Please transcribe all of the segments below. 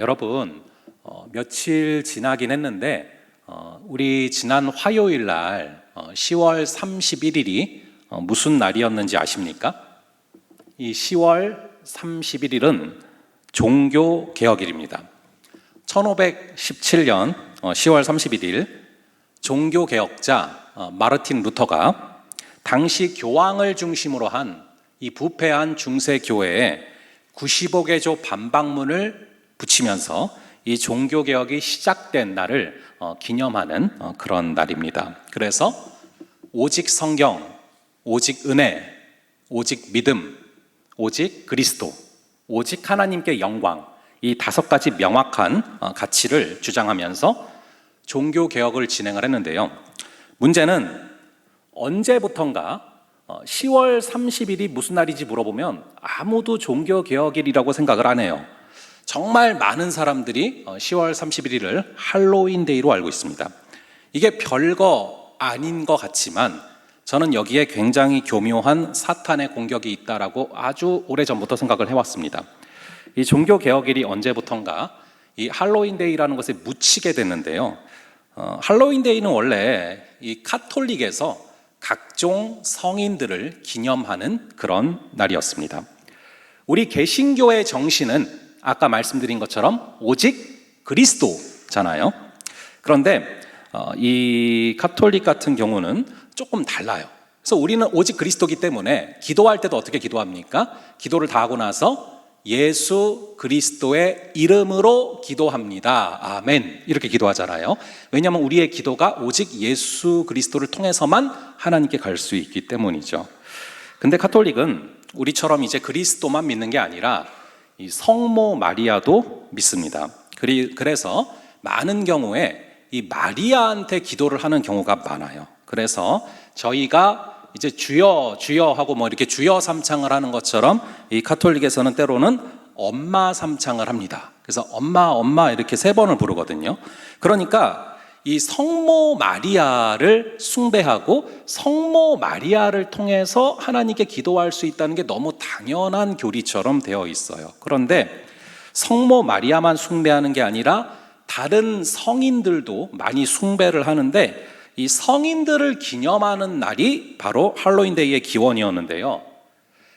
여러분, 며칠 지나긴 했는데 우리 지난 화요일 날 10월 31일이 무슨 날이었는지 아십니까? 이 10월 31일은 종교개혁일입니다. 1517년 10월 31일 종교개혁자 마르틴 루터가 당시 교황을 중심으로 한 이 부패한 중세교회에 95개조 반박문을 붙이면서 이 종교개혁이 시작된 날을 기념하는 그런 날입니다. 그래서 오직 성경, 오직 은혜, 오직 믿음, 오직 그리스도, 오직 하나님께 영광, 이 5가지 명확한 가치를 주장하면서 종교개혁을 진행을 했는데요. 문제는 언제부턴가 10월 30일이 무슨 날인지 물어보면 아무도 종교개혁일이라고 생각을 안 해요. 정말 많은 사람들이 10월 31일을 할로윈데이로 알고 있습니다. 이게 별거 아닌 것 같지만 저는 여기에 굉장히 교묘한 사탄의 공격이 있다라고 아주 오래전부터 생각을 해왔습니다. 이 종교개혁일이 언제부턴가 이 할로윈데이라는 것에 묻히게 됐는데요. 할로윈데이는 원래 이 카톨릭에서 각종 성인들을 기념하는 그런 날이었습니다. 우리 개신교의 정신은 아까 말씀드린 것처럼 오직 그리스도잖아요. 그런데 이 카톨릭 같은 경우는 조금 달라요. 그래서 우리는 오직 그리스도이기 때문에 기도할 때도 어떻게 기도합니까? 기도를 다 하고 나서 예수 그리스도의 이름으로 기도합니다. 아멘. 이렇게 기도하잖아요. 왜냐하면 우리의 기도가 오직 예수 그리스도를 통해서만 하나님께 갈 수 있기 때문이죠. 근데 카톨릭은 우리처럼 이제 그리스도만 믿는 게 아니라 이 성모 마리아도 믿습니다. 그래서 많은 경우에 이 마리아한테 기도를 하는 경우가 많아요. 그래서 저희가 이제 주여 주여 하고 뭐 이렇게 주여 삼창을 하는 것처럼 이 카톨릭에서는 때로는 엄마 삼창을 합니다. 그래서 엄마 엄마 이렇게 3번을 부르거든요. 그러니까 이 성모 마리아를 숭배하고 성모 마리아를 통해서 하나님께 기도할 수 있다는 게 너무 당연한 교리처럼 되어 있어요. 그런데 성모 마리아만 숭배하는 게 아니라 다른 성인들도 많이 숭배를 하는데 이 성인들을 기념하는 날이 바로 할로윈데이의 기원이었는데요.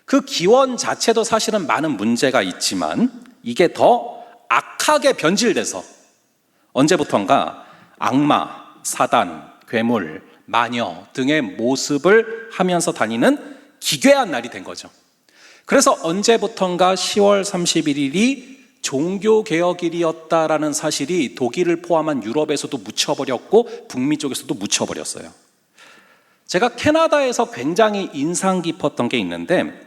그 기원 자체도 사실은 많은 문제가 있지만 이게 더 악하게 변질돼서 언제부턴가 악마, 사단, 괴물, 마녀 등의 모습을 하면서 다니는 기괴한 날이 된 거죠. 그래서 언제부턴가 10월 31일이 종교개혁일이었다라는 사실이 독일을 포함한 유럽에서도 묻혀버렸고 북미 쪽에서도 묻혀버렸어요. 제가 캐나다에서 굉장히 인상 깊었던 게 있는데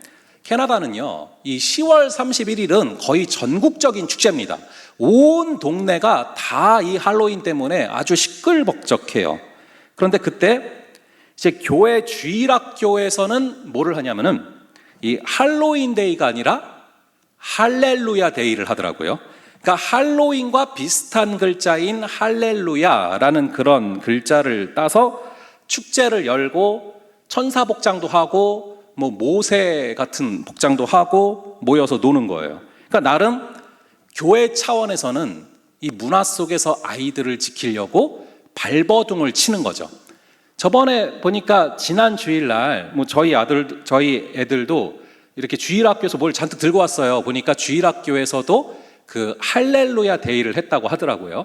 캐나다는요, 이 10월 31일은 거의 전국적인 축제입니다. 온 동네가 다 이 할로윈 때문에 아주 시끌벅적해요. 그런데 그때 이제 교회 주일학교에서는 뭐를 하냐면은 이 할로윈데이가 아니라 할렐루야 데이를 하더라고요. 그러니까 할로윈과 비슷한 글자인 할렐루야라는 그런 글자를 따서 축제를 열고 천사 복장도 하고 뭐 모세 같은 복장도 하고 모여서 노는 거예요. 그러니까 나름 교회 차원에서는 이 문화 속에서 아이들을 지키려고 발버둥을 치는 거죠. 저번에 보니까 지난 주일날 뭐 저희 애들도 이렇게 주일학교에서 뭘 잔뜩 들고 왔어요. 보니까 주일학교에서도 그 할렐루야 데이를 했다고 하더라고요.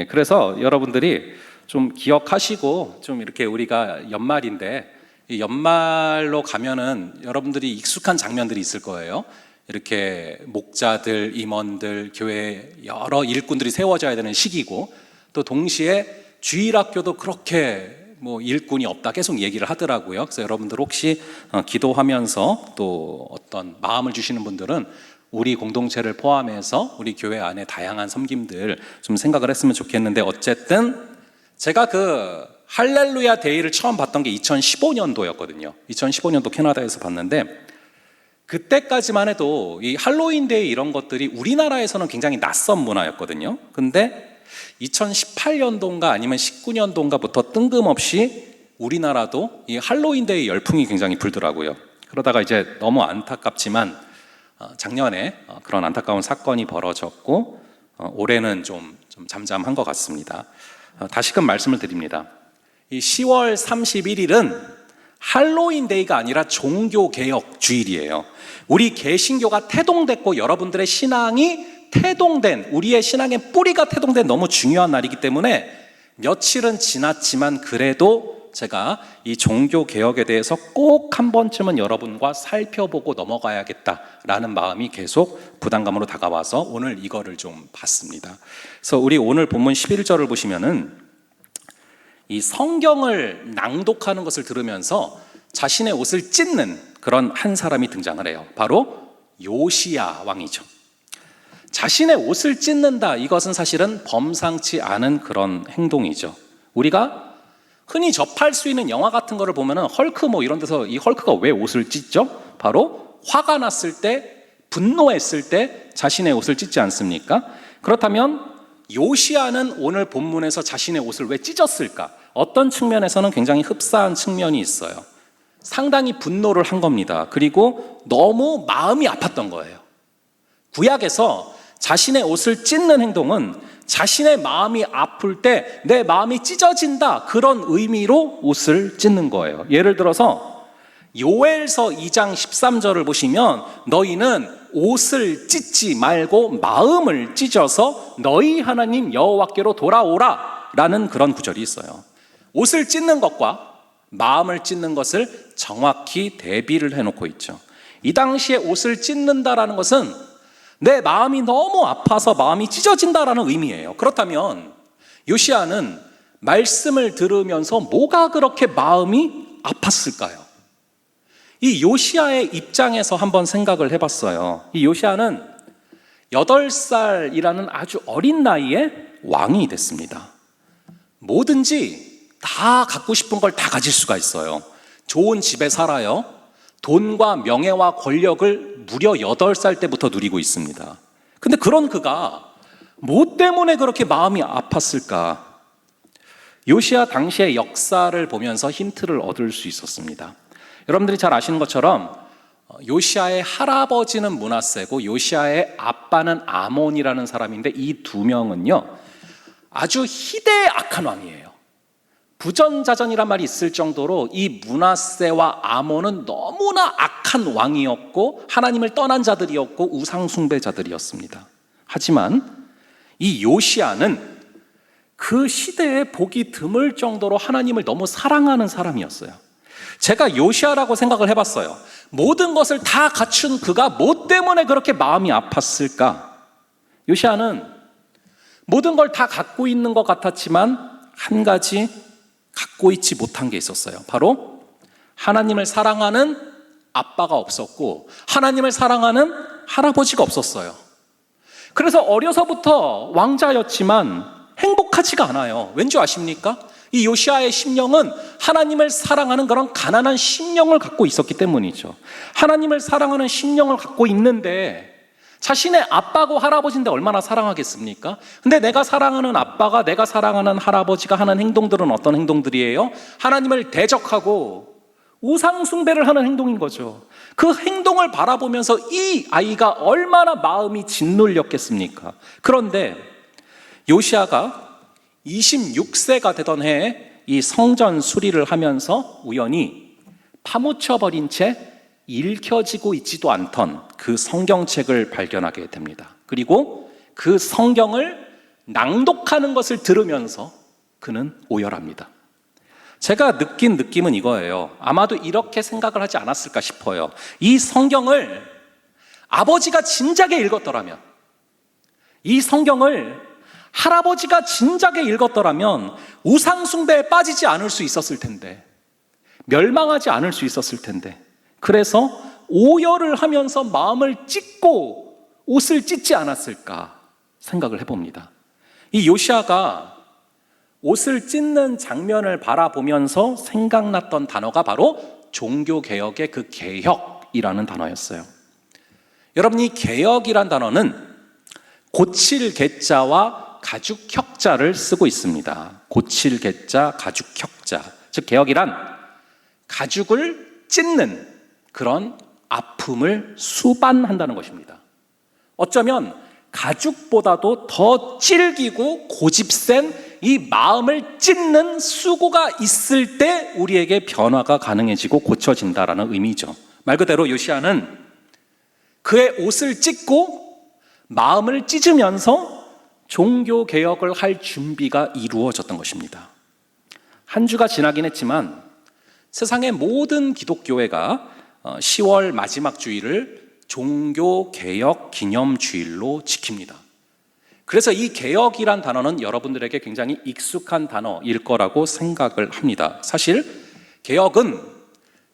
그래서 여러분들이 좀 기억하시고 좀 이렇게 우리가 연말인데 이 연말로 가면은 여러분들이 익숙한 장면들이 있을 거예요. 이렇게 목자들, 임원들, 교회 여러 일꾼들이 세워져야 되는 시기고 또 동시에 주일학교도 그렇게 뭐 일꾼이 없다 계속 얘기를 하더라고요. 그래서 여러분들 혹시 기도하면서 또 어떤 마음을 주시는 분들은 우리 공동체를 포함해서 우리 교회 안에 다양한 섬김들 좀 생각을 했으면 좋겠는데 어쨌든 제가 그 할렐루야 데이를 처음 봤던 게 2015년도였거든요. 2015년도 캐나다에서 봤는데 그때까지만 해도 이 할로윈 데이 이런 것들이 우리나라에서는 굉장히 낯선 문화였거든요. 근데 2018년도인가 아니면 19년도인가부터 뜬금없이 우리나라도 이 할로윈데이 열풍이 굉장히 불더라고요. 그러다가 이제 너무 안타깝지만 작년에 그런 안타까운 사건이 벌어졌고 올해는 좀 잠잠한 것 같습니다. 다시금 말씀을 드립니다. 이 10월 31일은 할로윈 데이가 아니라 종교개혁 주일이에요. 우리 개신교가 태동됐고 여러분들의 신앙이 태동된, 우리의 신앙의 뿌리가 태동된 너무 중요한 날이기 때문에 며칠은 지났지만 그래도 제가 이 종교개혁에 대해서 꼭 한 번쯤은 여러분과 살펴보고 넘어가야겠다라는 마음이 계속 부담감으로 다가와서 오늘 이거를 좀 봤습니다. 그래서 우리 오늘 본문 11절을 보시면은 이 성경을 낭독하는 것을 들으면서 자신의 옷을 찢는 그런 한 사람이 등장을 해요. 바로 요시야 왕이죠. 자신의 옷을 찢는다, 이것은 사실은 범상치 않은 그런 행동이죠. 우리가 흔히 접할 수 있는 영화 같은 거를 보면은 헐크 뭐 이런 데서 이 헐크가 왜 옷을 찢죠? 바로 화가 났을 때, 분노했을 때 자신의 옷을 찢지 않습니까? 그렇다면 요시야는 오늘 본문에서 자신의 옷을 왜 찢었을까? 어떤 측면에서는 굉장히 흡사한 측면이 있어요. 상당히 분노를 한 겁니다. 그리고 너무 마음이 아팠던 거예요. 구약에서 자신의 옷을 찢는 행동은 자신의 마음이 아플 때 내 마음이 찢어진다, 그런 의미로 옷을 찢는 거예요. 예를 들어서 요엘서 2장 13절을 보시면 너희는 옷을 찢지 말고 마음을 찢어서 너희 하나님 여호와께로 돌아오라 라는 그런 구절이 있어요. 옷을 찢는 것과 마음을 찢는 것을 정확히 대비를 해놓고 있죠. 이 당시에 옷을 찢는다라는 것은 내 마음이 너무 아파서 마음이 찢어진다라는 의미예요. 그렇다면 요시야는 말씀을 들으면서 뭐가 그렇게 마음이 아팠을까요? 이 요시야의 입장에서 한번 생각을 해봤어요. 이 요시야는 8살이라는 아주 어린 나이에 왕이 됐습니다. 뭐든지 다 갖고 싶은 걸 다 가질 수가 있어요. 좋은 집에 살아요. 돈과 명예와 권력을 무려 8살 때부터 누리고 있습니다. 근데 그런 그가 뭐 때문에 그렇게 마음이 아팠을까? 요시야 당시의 역사를 보면서 힌트를 얻을 수 있었습니다. 여러분들이 잘 아시는 것처럼 요시야의 할아버지는 므낫세고 요시야의 아빠는 아몬이라는 사람인데 이 두 명은요 아주 희대의 악한 왕이에요. 부전자전이란 말이 있을 정도로 이 므낫세와 아몬은 너무나 악한 왕이었고 하나님을 떠난 자들이었고 우상 숭배자들이었습니다. 하지만 이 요시야는 그 시대에 보기 드물 정도로 하나님을 너무 사랑하는 사람이었어요. 제가 요시야라고 생각을 해봤어요. 모든 것을 다 갖춘 그가 뭐 때문에 그렇게 마음이 아팠을까? 요시야는 모든 걸 다 갖고 있는 것 같았지만 한 가지 갖고 있지 못한 게 있었어요. 바로 하나님을 사랑하는 아빠가 없었고 하나님을 사랑하는 할아버지가 없었어요. 그래서 어려서부터 왕자였지만 행복하지가 않아요. 왠지 아십니까? 이 요시야의 심령은 하나님을 사랑하는 그런 가난한 심령을 갖고 있었기 때문이죠. 하나님을 사랑하는 심령을 갖고 있는데 자신의 아빠고 할아버지인데 얼마나 사랑하겠습니까? 근데 내가 사랑하는 아빠가, 내가 사랑하는 할아버지가 하는 행동들은 어떤 행동들이에요? 하나님을 대적하고 우상 숭배를 하는 행동인 거죠. 그 행동을 바라보면서 이 아이가 얼마나 마음이 짓눌렸겠습니까? 그런데 요시야가 26세가 되던 해에 이 성전 수리를 하면서 우연히 파묻혀버린 채 읽혀지고 있지도 않던 그 성경책을 발견하게 됩니다. 그리고 그 성경을 낭독하는 것을 들으면서 그는 오열합니다. 제가 느낀 느낌은 이거예요. 아마도 이렇게 생각을 하지 않았을까 싶어요. 이 성경을 아버지가 진작에 읽었더라면, 이 성경을 할아버지가 진작에 읽었더라면 우상 숭배에 빠지지 않을 수 있었을 텐데, 멸망하지 않을 수 있었을 텐데, 그래서 오열을 하면서 마음을 찢고 옷을 찢지 않았을까 생각을 해봅니다. 이 요시야가 옷을 찢는 장면을 바라보면서 생각났던 단어가 바로 종교개혁의 그 개혁이라는 단어였어요. 여러분, 이 개혁이란 단어는 고칠 개자와 가죽혁자를 쓰고 있습니다. 고칠 개자, 가죽혁자. 즉 개혁이란 가죽을 찢는 그런 아픔을 수반한다는 것입니다. 어쩌면 가죽보다도 더 질기고 고집센 이 마음을 찢는 수고가 있을 때 우리에게 변화가 가능해지고 고쳐진다라는 의미죠. 말 그대로 요시야는 그의 옷을 찢고 마음을 찢으면서 종교개혁을 할 준비가 이루어졌던 것입니다. 한 주가 지나긴 했지만 세상의 모든 기독교회가 10월 마지막 주일을 종교개혁 기념주일로 지킵니다. 그래서 이 개혁이란 단어는 여러분들에게 굉장히 익숙한 단어일 거라고 생각을 합니다. 사실 개혁은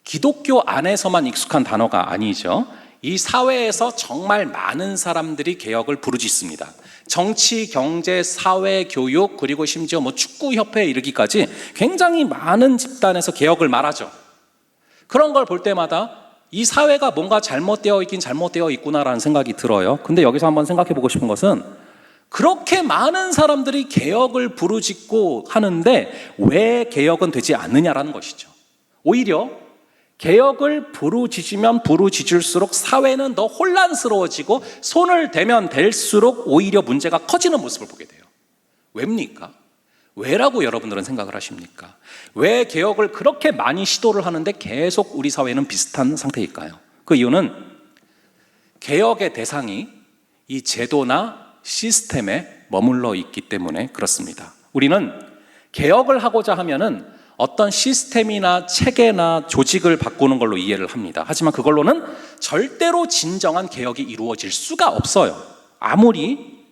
기독교 안에서만 익숙한 단어가 아니죠. 이 사회에서 정말 많은 사람들이 개혁을 부르짖습니다. 정치, 경제, 사회, 교육, 그리고 심지어 축구협회에 이르기까지 굉장히 많은 집단에서 개혁을 말하죠. 그런 걸 볼 때마다 이 사회가 뭔가 잘못되어 있긴 잘못되어 있구나라는 생각이 들어요. 근데 여기서 한번 생각해 보고 싶은 것은 그렇게 많은 사람들이 개혁을 부르짖고 하는데 왜 개혁은 되지 않느냐라는 것이죠. 오히려 개혁을 부르짖으면 부르짖을수록 사회는 더 혼란스러워지고 손을 대면 댈수록 오히려 문제가 커지는 모습을 보게 돼요. 왜입니까? 왜라고 여러분들은 생각을 하십니까? 왜 개혁을 그렇게 많이 시도를 하는데 계속 우리 사회는 비슷한 상태일까요? 그 이유는 개혁의 대상이 이 제도나 시스템에 머물러 있기 때문에 그렇습니다. 우리는 개혁을 하고자 하면은 어떤 시스템이나 체계나 조직을 바꾸는 걸로 이해를 합니다. 하지만 그걸로는 절대로 진정한 개혁이 이루어질 수가 없어요. 아무리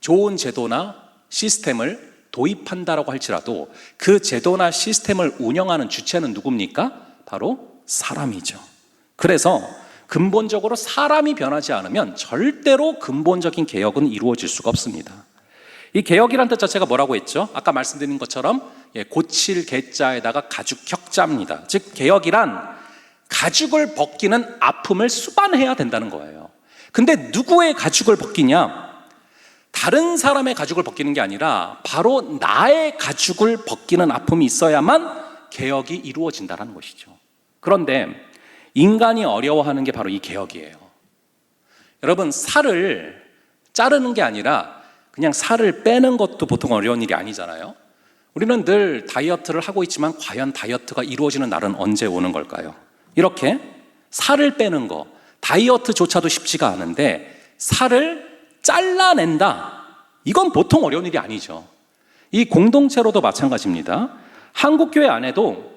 좋은 제도나 시스템을 도입한다라고 할지라도 그 제도나 시스템을 운영하는 주체는 누굽니까? 바로 사람이죠. 그래서 근본적으로 사람이 변하지 않으면 절대로 근본적인 개혁은 이루어질 수가 없습니다. 이 개혁이라는 뜻 자체가 뭐라고 했죠? 아까 말씀드린 것처럼 고칠 개자에다가 가죽 혁자입니다. 즉 개혁이란 가죽을 벗기는 아픔을 수반해야 된다는 거예요. 근데 누구의 가죽을 벗기냐? 다른 사람의 가죽을 벗기는 게 아니라 바로 나의 가죽을 벗기는 아픔이 있어야만 개혁이 이루어진다는 것이죠. 그런데 인간이 어려워하는 게 바로 이 개혁이에요. 여러분, 살을 자르는 게 아니라 그냥 살을 빼는 것도 보통 어려운 일이 아니잖아요. 우리는 늘 다이어트를 하고 있지만 과연 다이어트가 이루어지는 날은 언제 오는 걸까요? 이렇게 살을 빼는 거, 다이어트조차도 쉽지가 않은데 살을 잘라낸다. 이건 보통 어려운 일이 아니죠. 이 공동체로도 마찬가지입니다. 한국교회 안에도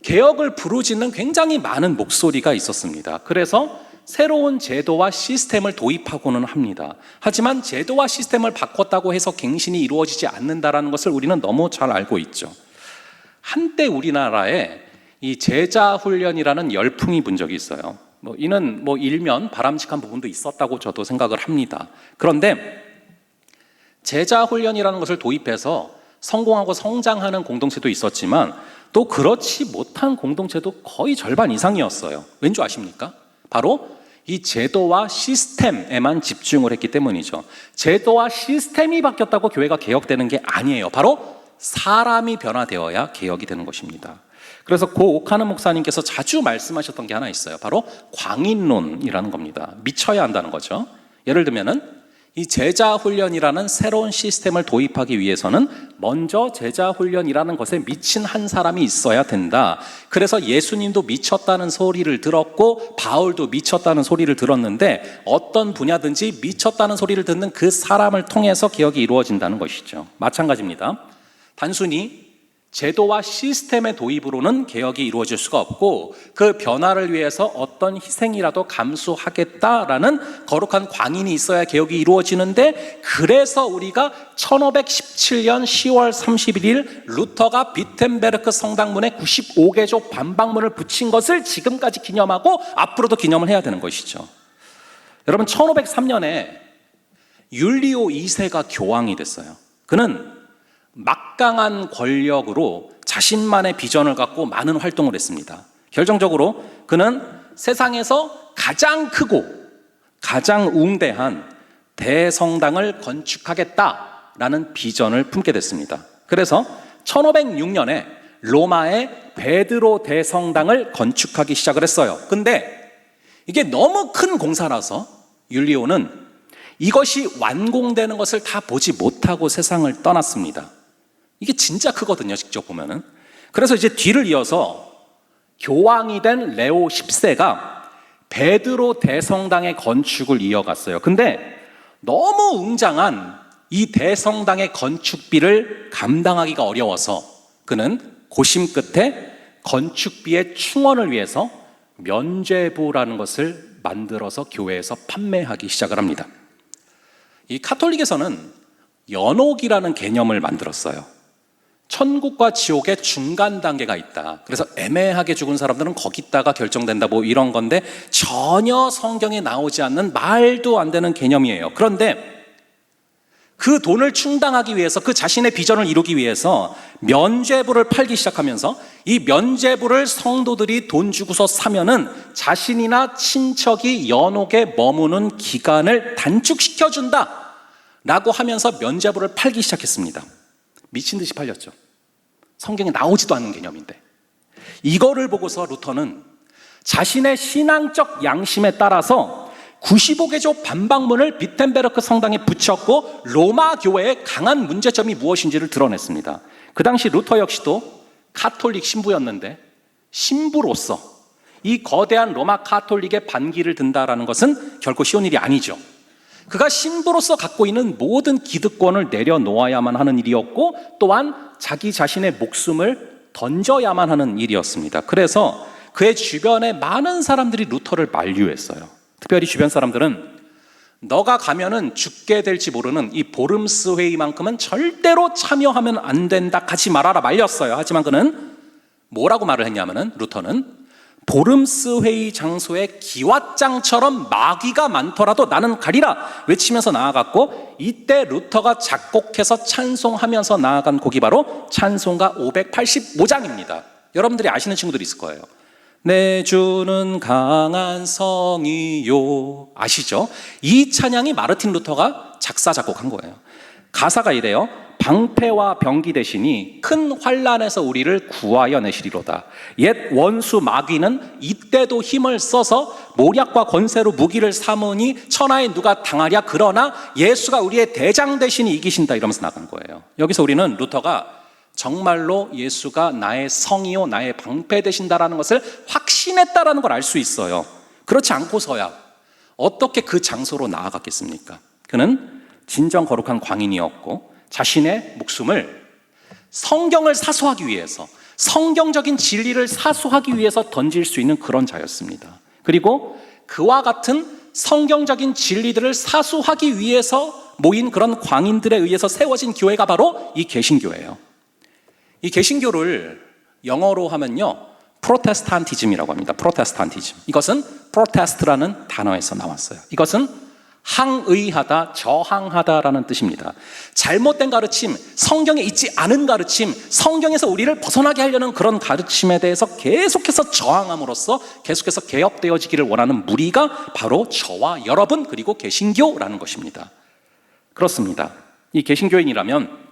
개혁을 부르짖는 굉장히 많은 목소리가 있었습니다. 그래서 새로운 제도와 시스템을 도입하고는 합니다. 하지만 제도와 시스템을 바꿨다고 해서 갱신이 이루어지지 않는다는 것을 우리는 너무 잘 알고 있죠. 한때 우리나라에 이 제자훈련이라는 열풍이 분 적이 있어요. 이는 일면 바람직한 부분도 있었다고 저도 생각을 합니다. 그런데 제자훈련이라는 것을 도입해서 성공하고 성장하는 공동체도 있었지만 또 그렇지 못한 공동체도 거의 절반 이상이었어요. 왠지 아십니까? 바로 이 제도와 시스템에만 집중을 했기 때문이죠. 제도와 시스템이 바뀌었다고 교회가 개혁되는 게 아니에요. 바로 사람이 변화되어야 개혁이 되는 것입니다. 그래서 고 옥하는 목사님께서 자주 말씀하셨던 게 하나 있어요. 바로 광인론이라는 겁니다. 미쳐야 한다는 거죠. 예를 들면은 이 제자훈련이라는 새로운 시스템을 도입하기 위해서는 먼저 제자훈련이라는 것에 미친 한 사람이 있어야 된다. 그래서 예수님도 미쳤다는 소리를 들었고 바울도 미쳤다는 소리를 들었는데 어떤 분야든지 미쳤다는 소리를 듣는 그 사람을 통해서 개혁이 이루어진다는 것이죠. 마찬가지입니다. 단순히 제도와 시스템의 도입으로는 개혁이 이루어질 수가 없고 그 변화를 위해서 어떤 희생이라도 감수하겠다라는 거룩한 광인이 있어야 개혁이 이루어지는데 그래서 우리가 1517년 10월 31일 루터가 비텐베르크 성당문에 95개조 반박문을 붙인 것을 지금까지 기념하고 앞으로도 기념을 해야 되는 것이죠. 여러분 1503년에 율리오 2세가 교황이 됐어요. 그는 막강한 권력으로 자신만의 비전을 갖고 많은 활동을 했습니다. 결정적으로 그는 세상에서 가장 크고 가장 웅대한 대성당을 건축하겠다라는 비전을 품게 됐습니다. 그래서 1506년에 로마의 베드로 대성당을 건축하기 시작을 했어요. 근데 이게 너무 큰 공사라서 율리오는 이것이 완공되는 것을 다 보지 못하고 세상을 떠났습니다. 이게 진짜 크거든요, 직접 보면은. 그래서 이제 뒤를 이어서 교황이 된 레오 10세가 베드로 대성당의 건축을 이어갔어요. 근데 너무 웅장한 이 대성당의 건축비를 감당하기가 어려워서 그는 고심 끝에 건축비의 충원을 위해서 면죄부라는 것을 만들어서 교회에서 판매하기 시작을 합니다. 이 카톨릭에서는 연옥이라는 개념을 만들었어요. 천국과 지옥의 중간 단계가 있다. 그래서 애매하게 죽은 사람들은 거기다가 결정된다, 뭐 이런 건데 전혀 성경에 나오지 않는 말도 안 되는 개념이에요. 그런데 그 돈을 충당하기 위해서, 그 자신의 비전을 이루기 위해서 면죄부를 팔기 시작하면서 이 면죄부를 성도들이 돈 주고서 사면은 자신이나 친척이 연옥에 머무는 기간을 단축시켜준다 라고 하면서 면죄부를 팔기 시작했습니다. 미친 듯이 팔렸죠. 성경에 나오지도 않는 개념인데. 이거를 보고서 루터는 자신의 신앙적 양심에 따라서 95개조 반박문을 비텐베르크 성당에 붙였고 로마 교회의 강한 문제점이 무엇인지를 드러냈습니다. 그 당시 루터 역시도 카톨릭 신부였는데 신부로서 이 거대한 로마 카톨릭의 반기를 든다라는 것은 결코 쉬운 일이 아니죠. 그가 신부로서 갖고 있는 모든 기득권을 내려놓아야만 하는 일이었고 또한 자기 자신의 목숨을 던져야만 하는 일이었습니다. 그래서 그의 주변에 많은 사람들이 루터를 만류했어요. 특별히 주변 사람들은 너가 가면은 죽게 될지 모르는 이 보름스 회의만큼은 절대로 참여하면 안 된다, 가지 말아라 말렸어요. 하지만 그는 뭐라고 말을 했냐면은 루터는 보름스 회의 장소에 기왓장처럼 마귀가 많더라도 나는 가리라 외치면서 나아갔고, 이때 루터가 작곡해서 찬송하면서 나아간 곡이 바로 찬송가 585장입니다. 여러분들이 아시는 친구들이 있을 거예요. 내 주는 강한 성이요, 아시죠? 이 찬양이 마르틴 루터가 작사 작곡한 거예요. 가사가 이래요. 방패와 병기 대신이 큰 환난에서 우리를 구하여 내시리로다. 옛 원수 마귀는 이때도 힘을 써서 모략과 권세로 무기를 삼으니 천하에 누가 당하랴. 그러나 예수가 우리의 대장 대신이 이기신다, 이러면서 나간 거예요. 여기서 우리는 루터가 정말로 예수가 나의 성이요 나의 방패 되신다라는 것을 확신했다라는 걸 알 수 있어요. 그렇지 않고서야 어떻게 그 장소로 나아갔겠습니까? 그는 진정 거룩한 광인이었고 자신의 목숨을 성경을 사수하기 위해서, 성경적인 진리를 사수하기 위해서 던질 수 있는 그런 자였습니다. 그리고 그와 같은 성경적인 진리들을 사수하기 위해서 모인 그런 광인들에 의해서 세워진 교회가 바로 이 개신교예요. 이 개신교를 영어로 하면요 프로테스탄티즘이라고 합니다. 프로테스탄티즘. 이것은 프로테스트라는 단어에서 나왔어요. 이것은 항의하다, 저항하다라는 뜻입니다. 잘못된 가르침, 성경에 있지 않은 가르침, 성경에서 우리를 벗어나게 하려는 그런 가르침에 대해서 계속해서 저항함으로써 계속해서 개혁되어지기를 원하는 무리가 바로 저와 여러분, 그리고 개신교라는 것입니다. 그렇습니다. 이 개신교인이라면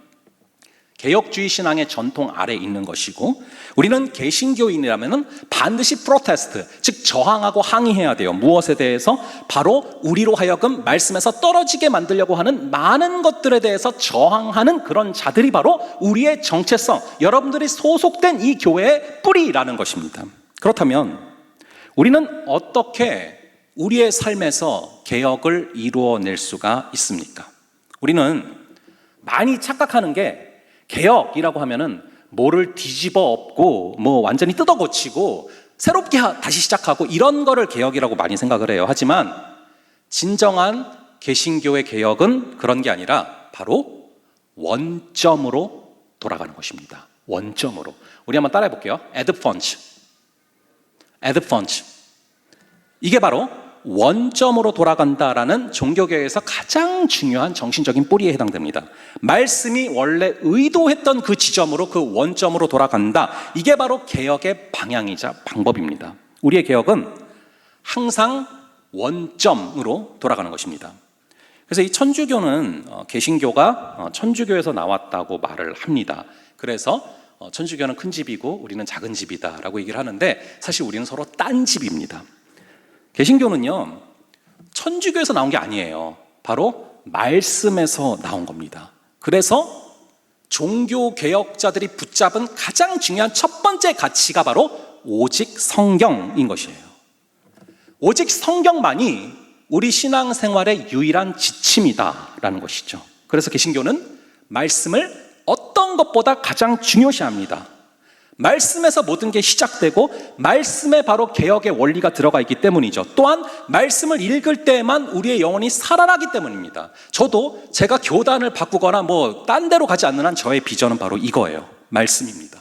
개혁주의 신앙의 전통 아래 있는 것이고, 우리는 개신교인이라면 반드시 프로테스트, 즉 저항하고 항의해야 돼요. 무엇에 대해서? 바로 우리로 하여금 말씀에서 떨어지게 만들려고 하는 많은 것들에 대해서 저항하는 그런 자들이 바로 우리의 정체성, 여러분들이 소속된 이 교회의 뿌리라는 것입니다. 그렇다면 우리는 어떻게 우리의 삶에서 개혁을 이루어낼 수가 있습니까? 우리는 많이 착각하는 게 개혁이라고 하면은 뭐를 뒤집어 엎고 뭐 완전히 뜯어 고치고 새롭게 다시 시작하고 이런 거를 개혁이라고 많이 생각을 해요. 하지만 진정한 개신교의 개혁은 그런 게 아니라 바로 원점으로 돌아가는 것입니다. 원점으로. 우리 한번 따라해 볼게요. Ad func. Ad func. 이게 바로 원점으로 돌아간다라는 종교개혁에서 가장 중요한 정신적인 뿌리에 해당됩니다. 말씀이 원래 의도했던 그 지점으로, 그 원점으로 돌아간다. 이게 바로 개혁의 방향이자 방법입니다. 우리의 개혁은 항상 원점으로 돌아가는 것입니다. 그래서 이 천주교는 개신교가 천주교에서 나왔다고 말을 합니다. 그래서 천주교는 큰 집이고 우리는 작은 집이다라고 얘기를 하는데, 사실 우리는 서로 딴 집입니다. 개신교는요 천주교에서 나온 게 아니에요. 바로 말씀에서 나온 겁니다. 그래서 종교 개혁자들이 붙잡은 가장 중요한 첫 번째 가치가 바로 오직 성경인 것이에요. 오직 성경만이 우리 신앙생활의 유일한 지침이다라는 것이죠. 그래서 개신교는 말씀을 어떤 것보다 가장 중요시합니다. 말씀에서 모든 게 시작되고 말씀에 바로 개혁의 원리가 들어가 있기 때문이죠. 또한 말씀을 읽을 때에만 우리의 영혼이 살아나기 때문입니다. 저도 제가 교단을 바꾸거나 딴 데로 가지 않는 한 저의 비전은 바로 이거예요. 말씀입니다.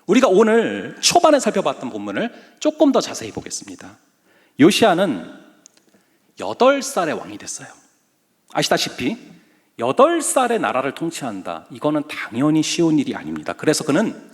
우리가 오늘 초반에 살펴봤던 본문을 조금 더 자세히 보겠습니다. 요시야는 8살의 왕이 됐어요. 아시다시피 8살의 나라를 통치한다, 이거는 당연히 쉬운 일이 아닙니다. 그래서 그는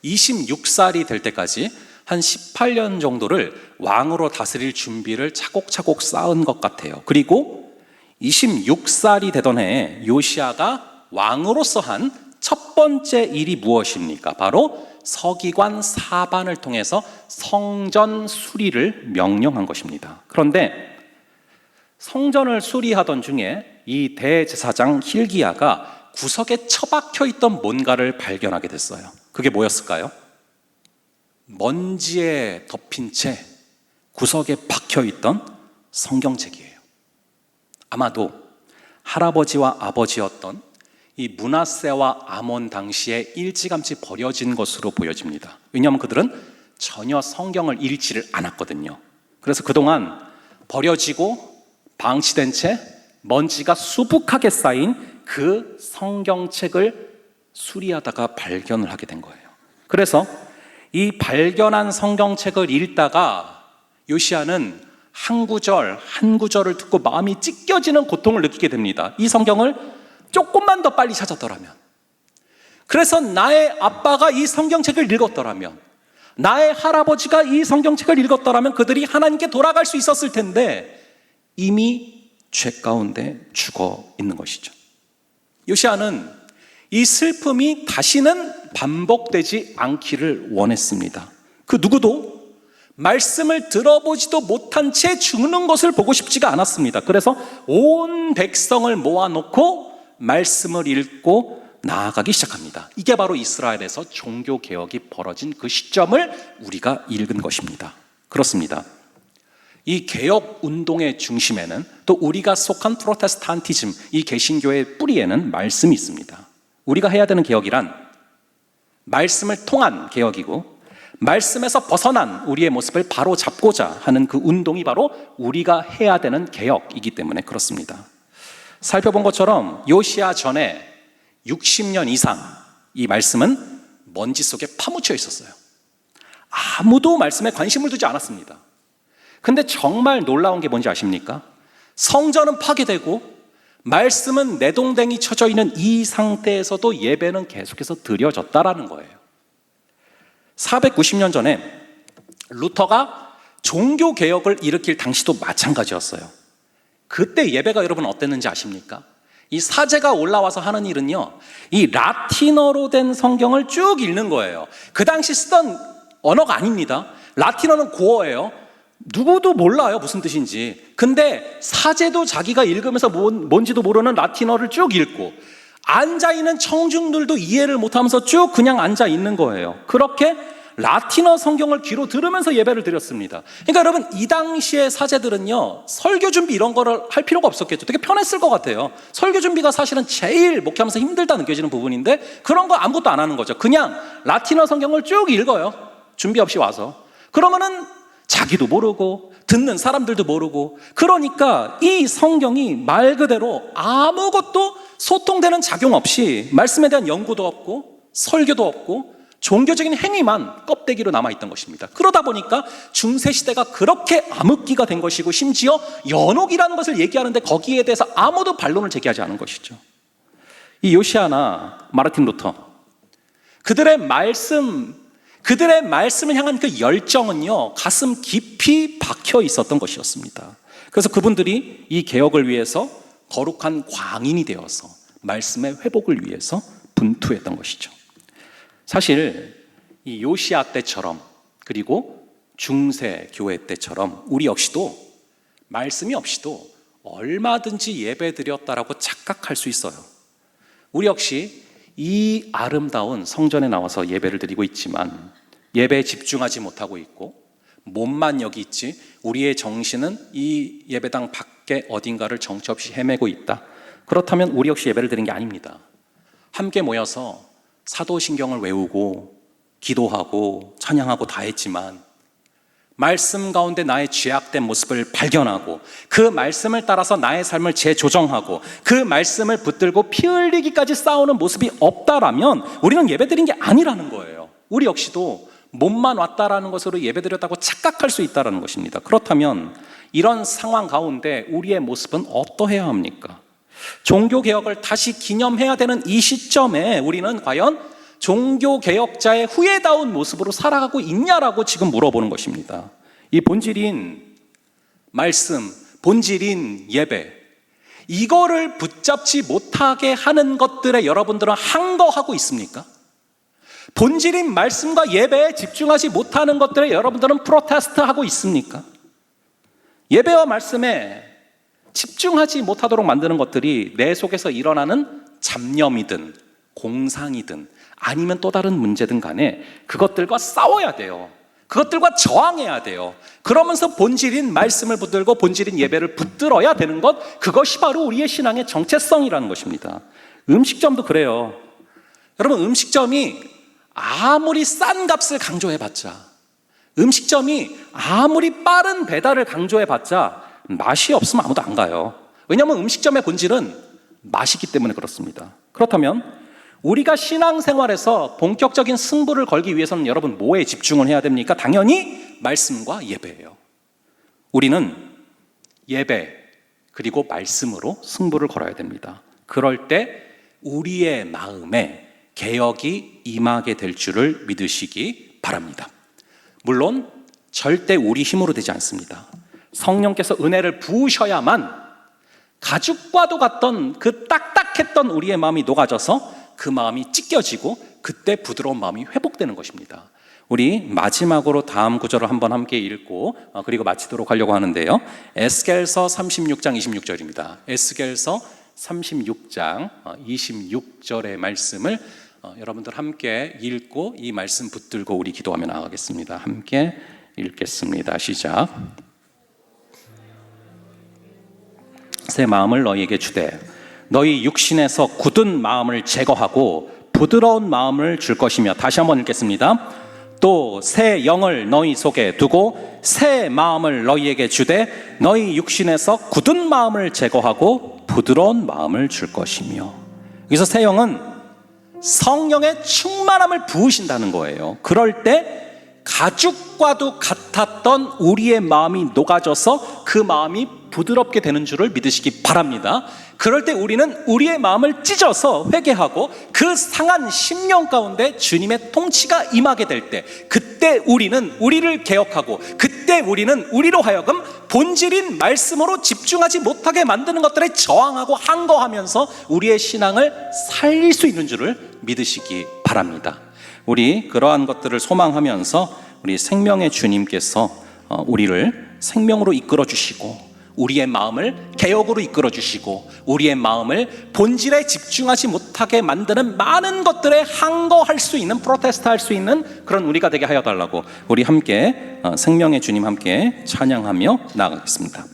26살이 될 때까지 한 18년 정도를 왕으로 다스릴 준비를 차곡차곡 쌓은 것 같아요. 그리고 26살이 되던 해에 요시야가 왕으로서 한 첫 번째 일이 무엇입니까? 바로 서기관 사반을 통해서 성전 수리를 명령한 것입니다. 그런데 성전을 수리하던 중에 이 대제사장 hil기야가 구석에 처박혀 있던 뭔가를 발견하게 됐어요. 그게 뭐였을까요? 먼지에 덮인 채 구석에 박혀 있던 성경책이에요. 아마도 할아버지와 아버지였던 이 므낫세와 아몬 당시에 일찌감치 버려진 것으로 보여집니다. 왜냐하면 그들은 전혀 성경을 읽지를 않았거든요. 그래서 그동안 버려지고 방치된 채 먼지가 수북하게 쌓인 그 성경책을 수리하다가 발견을 하게 된 거예요. 그래서 이 발견한 성경책을 읽다가 요시야는 한 구절 한 구절을 듣고 마음이 찢겨지는 고통을 느끼게 됩니다. 이 성경을 조금만 더 빨리 찾았더라면, 그래서 나의 아빠가 이 성경책을 읽었더라면, 나의 할아버지가 이 성경책을 읽었더라면 그들이 하나님께 돌아갈 수 있었을 텐데 이미 죄 가운데 죽어 있는 것이죠. 요시야는 이 슬픔이 다시는 반복되지 않기를 원했습니다. 그 누구도 말씀을 들어보지도 못한 채 죽는 것을 보고 싶지가 않았습니다. 그래서 온 백성을 모아놓고 말씀을 읽고 나아가기 시작합니다. 이게 바로 이스라엘에서 종교개혁이 벌어진 그 시점을 우리가 읽은 것입니다. 그렇습니다. 이 개혁운동의 중심에는 또 우리가 속한 프로테스탄티즘, 이 개신교의 뿌리에는 말씀이 있습니다. 우리가 해야 되는 개혁이란 말씀을 통한 개혁이고, 말씀에서 벗어난 우리의 모습을 바로 잡고자 하는 그 운동이 바로 우리가 해야 되는 개혁이기 때문에 그렇습니다. 살펴본 것처럼 요시야 전에 60년 이상 이 말씀은 먼지 속에 파묻혀 있었어요. 아무도 말씀에 관심을 두지 않았습니다. 근데 정말 놀라운 게 뭔지 아십니까? 성전은 파괴되고 말씀은 내동댕이 쳐져 있는 이 상태에서도 예배는 계속해서 드려졌다라는 거예요. 490년 전에 루터가 종교개혁을 일으킬 당시도 마찬가지였어요. 그때 예배가 여러분 어땠는지 아십니까? 이 사제가 올라와서 하는 일은요, 이 라틴어로 된 성경을 쭉 읽는 거예요. 그 당시 쓰던 언어가 아닙니다. 라틴어는 고어예요. 누구도 몰라요, 무슨 뜻인지. 근데 사제도 자기가 읽으면서 뭔지도 모르는 라틴어를 쭉 읽고, 앉아있는 청중들도 이해를 못하면서 쭉 그냥 앉아있는 거예요. 그렇게 라틴어 성경을 귀로 들으면서 예배를 드렸습니다. 그러니까 여러분, 이 당시의 사제들은요, 설교 준비 이런 거를 할 필요가 없었겠죠. 되게 편했을 것 같아요. 설교 준비가 사실은 제일 목회하면서 힘들다 느껴지는 부분인데 그런 거 아무것도 안 하는 거죠. 그냥 라틴어 성경을 쭉 읽어요. 준비 없이 와서. 그러면은 자기도 모르고 듣는 사람들도 모르고, 그러니까 이 성경이 말 그대로 아무것도 소통되는 작용 없이, 말씀에 대한 연구도 없고 설교도 없고 종교적인 행위만 껍데기로 남아있던 것입니다. 그러다 보니까 중세시대가 그렇게 암흑기가 된 것이고, 심지어 연옥이라는 것을 얘기하는데 거기에 대해서 아무도 반론을 제기하지 않은 것이죠. 이 요시야나 마르틴 루터, 그들의 말씀을 향한 그 열정은요, 가슴 깊이 박혀 있었던 것이었습니다. 그래서 그분들이 이 개혁을 위해서 거룩한 광인이 되어서 말씀의 회복을 위해서 분투했던 것이죠. 사실 이 요시야 때처럼, 그리고 중세 교회 때처럼 우리 역시도 말씀이 없이도 얼마든지 예배드렸다라고 착각할 수 있어요. 우리 역시 이 아름다운 성전에 나와서 예배를 드리고 있지만 예배에 집중하지 못하고 있고 몸만 여기 있지 우리의 정신은 이 예배당 밖에 어딘가를 정처 없이 헤매고 있다. 그렇다면 우리 역시 예배를 드린 게 아닙니다. 함께 모여서 사도신경을 외우고 기도하고 찬양하고 다 했지만 말씀 가운데 나의 죄악된 모습을 발견하고 그 말씀을 따라서 나의 삶을 재조정하고 그 말씀을 붙들고 피 흘리기까지 싸우는 모습이 없다라면 우리는 예배드린 게 아니라는 거예요. 우리 역시도 몸만 왔다라는 것으로 예배드렸다고 착각할 수 있다는 것입니다. 그렇다면 이런 상황 가운데 우리의 모습은 어떠해야 합니까? 종교개혁을 다시 기념해야 되는 이 시점에 우리는 과연 종교개혁자의 후회다운 모습으로 살아가고 있냐라고 지금 물어보는 것입니다. 이 본질인 말씀, 본질인 예배, 이거를 붙잡지 못하게 하는 것들에 여러분들은 항거하고 있습니까? 본질인 말씀과 예배에 집중하지 못하는 것들에 여러분들은 프로테스트하고 있습니까? 예배와 말씀에 집중하지 못하도록 만드는 것들이 내 속에서 일어나는 잡념이든 공상이든 아니면 또 다른 문제든 간에 그것들과 싸워야 돼요. 그것들과 저항해야 돼요. 그러면서 본질인 말씀을 붙들고 본질인 예배를 붙들어야 되는 것, 그것이 바로 우리의 신앙의 정체성이라는 것입니다. 음식점도 그래요. 여러분, 음식점이 아무리 싼 값을 강조해봤자, 음식점이 아무리 빠른 배달을 강조해봤자 맛이 없으면 아무도 안 가요. 왜냐하면 음식점의 본질은 맛이기 때문에 그렇습니다. 그렇다면 우리가 신앙생활에서 본격적인 승부를 걸기 위해서는 여러분 뭐에 집중을 해야 됩니까? 당연히 말씀과 예배예요. 우리는 예배 그리고 말씀으로 승부를 걸어야 됩니다. 그럴 때 우리의 마음에 개혁이 임하게 될 줄을 믿으시기 바랍니다. 물론 절대 우리 힘으로 되지 않습니다. 성령께서 은혜를 부으셔야만 가죽과도 같던 그 딱딱했던 우리의 마음이 녹아져서 그 마음이 찢겨지고 그때 부드러운 마음이 회복되는 것입니다. 우리 마지막으로 다음 구절을 한번 함께 읽고 그리고 마치도록 하려고 하는데요. 에스겔서 36장 26절입니다. 에스겔서 36장 26절의 말씀을 여러분들 함께 읽고 이 말씀 붙들고 우리 기도하며 나가겠습니다. 함께 읽겠습니다. 시작. 새 마음을 너희에게 주되 너희 육신에서 굳은 마음을 제거하고 부드러운 마음을 줄 것이며, 다시 한번 읽겠습니다. 또 새 영을 너희 속에 두고 새 마음을 너희에게 주되 너희 육신에서 굳은 마음을 제거하고 부드러운 마음을 줄 것이며. 여기서 새 영은 성령의 충만함을 부으신다는 거예요. 그럴 때 가죽과도 같았던 우리의 마음이 녹아져서 그 마음이 부드럽게 되는 줄을 믿으시기 바랍니다. 그럴 때 우리는 우리의 마음을 찢어서 회개하고 그 상한 심령 가운데 주님의 통치가 임하게 될 때, 그때 우리는 우리를 개혁하고 그때 우리는 우리로 하여금 본질인 말씀으로 집중하지 못하게 만드는 것들에 저항하고 항거하면서 우리의 신앙을 살릴 수 있는 줄을 믿으시기 바랍니다. 우리 그러한 것들을 소망하면서 우리 생명의 주님께서 우리를 생명으로 이끌어 주시고 우리의 마음을 개혁으로 이끌어 주시고 우리의 마음을 본질에 집중하지 못하게 만드는 많은 것들에 항거할 수 있는, 프로테스트 할 수 있는 그런 우리가 되게 하여 달라고 우리 함께 생명의 주님 함께 찬양하며 나아가겠습니다.